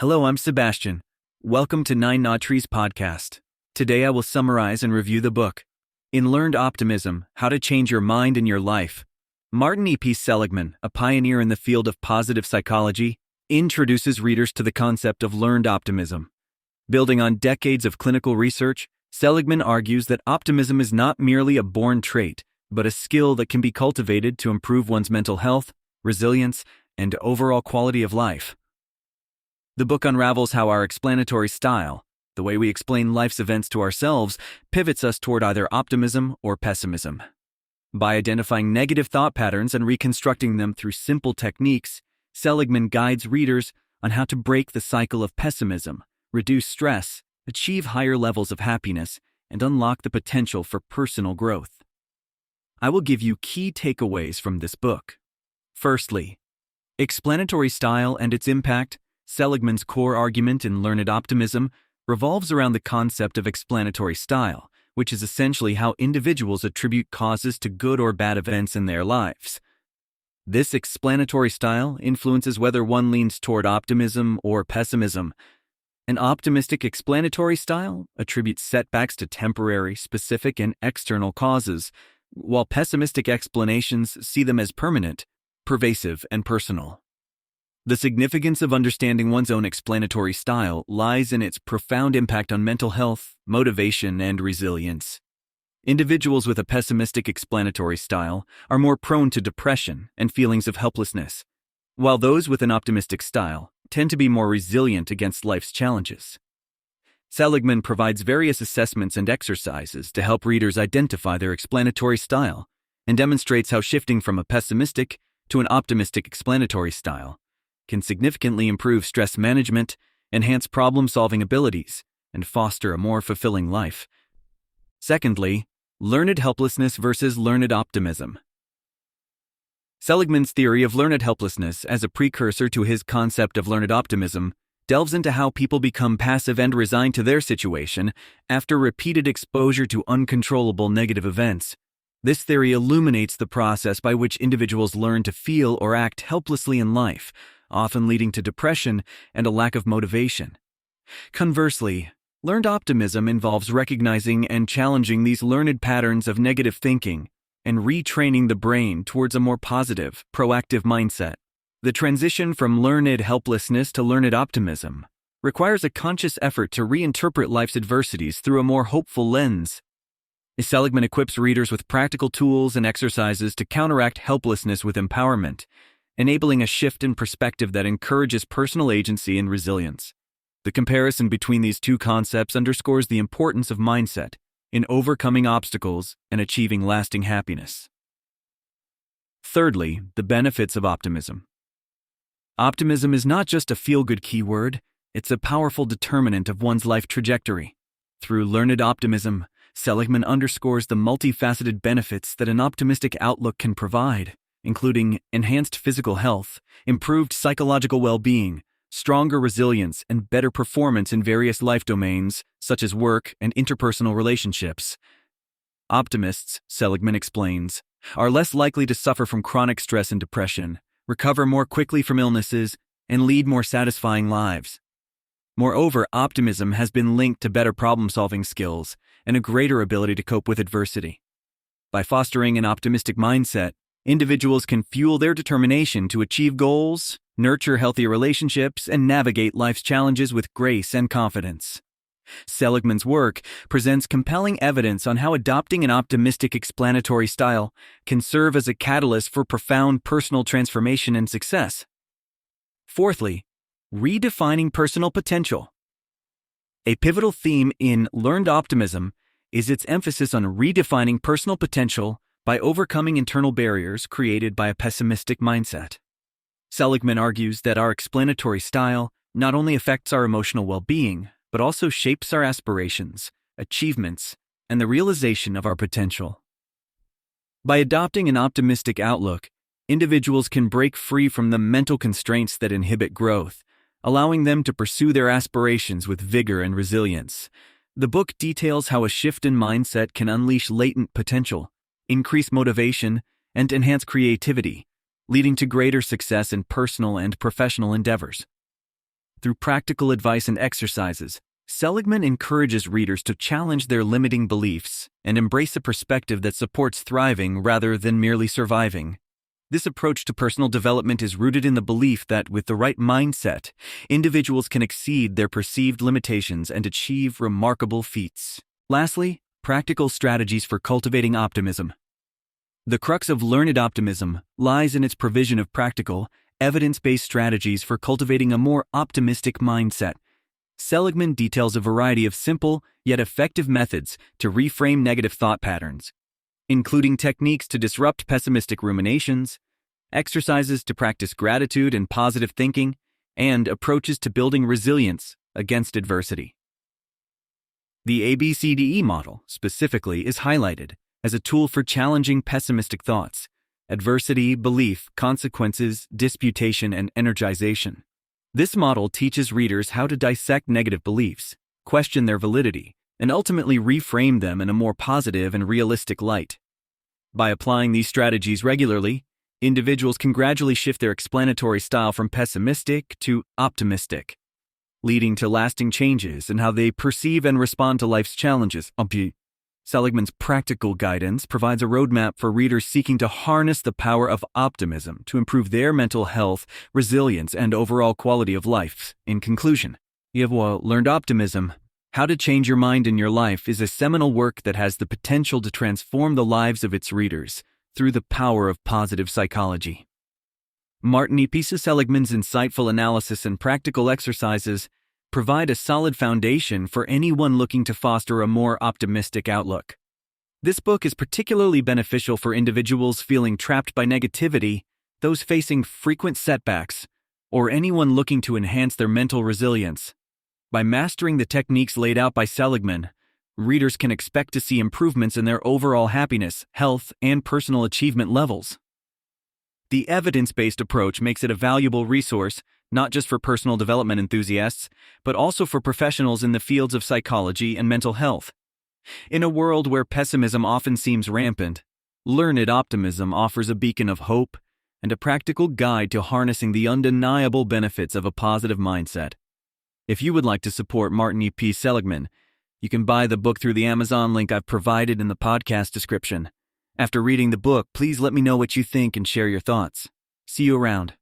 Hello, I'm Sebastian. Welcome to Nine Knot Trees podcast. Today I will summarize and review the book, In Learned Optimism, How to Change Your Mind and Your Life. Martin E.P. Seligman, a pioneer in the field of positive psychology, introduces readers to the concept of learned optimism. Building on decades of clinical research, Seligman argues that optimism is not merely a born trait, but a skill that can be cultivated to improve one's mental health, resilience, and overall quality of life. The book unravels how our explanatory style, the way we explain life's events to ourselves, pivots us toward either optimism or pessimism. By identifying negative thought patterns and reconstructing them through simple techniques, Seligman guides readers on how to break the cycle of pessimism, reduce stress, achieve higher levels of happiness, and unlock the potential for personal growth. I will give you key takeaways from this book. Firstly, explanatory style and its impact. Seligman's core argument in Learned Optimism revolves around the concept of explanatory style, which is essentially how individuals attribute causes to good or bad events in their lives. This explanatory style influences whether one leans toward optimism or pessimism. An optimistic explanatory style attributes setbacks to temporary, specific, and external causes, while pessimistic explanations see them as permanent, pervasive, and personal. The significance of understanding one's own explanatory style lies in its profound impact on mental health, motivation, and resilience. Individuals with a pessimistic explanatory style are more prone to depression and feelings of helplessness, while those with an optimistic style tend to be more resilient against life's challenges. Seligman provides various assessments and exercises to help readers identify their explanatory style and demonstrates how shifting from a pessimistic to an optimistic explanatory style can significantly improve stress management, enhance problem-solving abilities, and foster a more fulfilling life. Secondly, learned helplessness versus learned optimism. Seligman's theory of learned helplessness as a precursor to his concept of learned optimism delves into how people become passive and resigned to their situation after repeated exposure to uncontrollable negative events. This theory illuminates the process by which individuals learn to feel or act helplessly in life, often leading to depression and a lack of motivation. Conversely, learned optimism involves recognizing and challenging these learned patterns of negative thinking and retraining the brain towards a more positive, proactive mindset. The transition from learned helplessness to learned optimism requires a conscious effort to reinterpret life's adversities through a more hopeful lens. Seligman equips readers with practical tools and exercises to counteract helplessness with empowerment, enabling a shift in perspective that encourages personal agency and resilience. The comparison between these two concepts underscores the importance of mindset in overcoming obstacles and achieving lasting happiness. Thirdly, the benefits of optimism. Optimism is not just a feel-good keyword, it's a powerful determinant of one's life trajectory. Through Learned Optimism, Seligman underscores the multifaceted benefits that an optimistic outlook can provide, including enhanced physical health, improved psychological well-being, stronger resilience, and better performance in various life domains, such as work and interpersonal relationships. Optimists, Seligman explains, are less likely to suffer from chronic stress and depression, recover more quickly from illnesses, and lead more satisfying lives. Moreover, optimism has been linked to better problem-solving skills and a greater ability to cope with adversity. By fostering an optimistic mindset, individuals can fuel their determination to achieve goals, nurture healthier relationships, and navigate life's challenges with grace and confidence. Seligman's work presents compelling evidence on how adopting an optimistic explanatory style can serve as a catalyst for profound personal transformation and success. Fourthly, redefining personal potential. A pivotal theme in Learned Optimism is its emphasis on redefining personal potential by overcoming internal barriers created by a pessimistic mindset. Seligman argues that our explanatory style not only affects our emotional well-being, but also shapes our aspirations, achievements, and the realization of our potential. By adopting an optimistic outlook, individuals can break free from the mental constraints that inhibit growth, allowing them to pursue their aspirations with vigor and resilience. The book details how a shift in mindset can unleash latent potential, increase motivation, and enhance creativity, leading to greater success in personal and professional endeavors. Through practical advice and exercises, Seligman encourages readers to challenge their limiting beliefs and embrace a perspective that supports thriving rather than merely surviving. This approach to personal development is rooted in the belief that, with the right mindset, individuals can exceed their perceived limitations and achieve remarkable feats. Lastly, practical strategies for cultivating optimism. The crux of Learned Optimism lies in its provision of practical, evidence-based strategies for cultivating a more optimistic mindset. Seligman details a variety of simple, yet effective methods to reframe negative thought patterns, including techniques to disrupt pessimistic ruminations, exercises to practice gratitude and positive thinking, and approaches to building resilience against adversity. The ABCDE model, specifically, is highlighted as a tool for challenging pessimistic thoughts: adversity, belief, consequences, disputation, and energization. This model teaches readers how to dissect negative beliefs, question their validity, and ultimately reframe them in a more positive and realistic light. By applying these strategies regularly, individuals can gradually shift their explanatory style from pessimistic to optimistic, leading to lasting changes in how they perceive and respond to life's challenges. Seligman's practical guidance provides a roadmap for readers seeking to harness the power of optimism to improve their mental health, resilience, and overall quality of life. In conclusion, Learned Optimism, How to Change Your Mind in Your Life is a seminal work that has the potential to transform the lives of its readers through the power of positive psychology. Martin E. P. Seligman's insightful analysis and practical exercises provide a solid foundation for anyone looking to foster a more optimistic outlook. This book is particularly beneficial for individuals feeling trapped by negativity, those facing frequent setbacks, or anyone looking to enhance their mental resilience. By mastering the techniques laid out by Seligman, readers can expect to see improvements in their overall happiness, health, and personal achievement levels. The evidence-based approach makes it a valuable resource not just for personal development enthusiasts, but also for professionals in the fields of psychology and mental health. In a world where pessimism often seems rampant, Learned Optimism offers a beacon of hope and a practical guide to harnessing the undeniable benefits of a positive mindset. If you would like to support Martin E. P. Seligman, you can buy the book through the Amazon link I've provided in the podcast description. After reading the book, please let me know what you think and share your thoughts. See you around.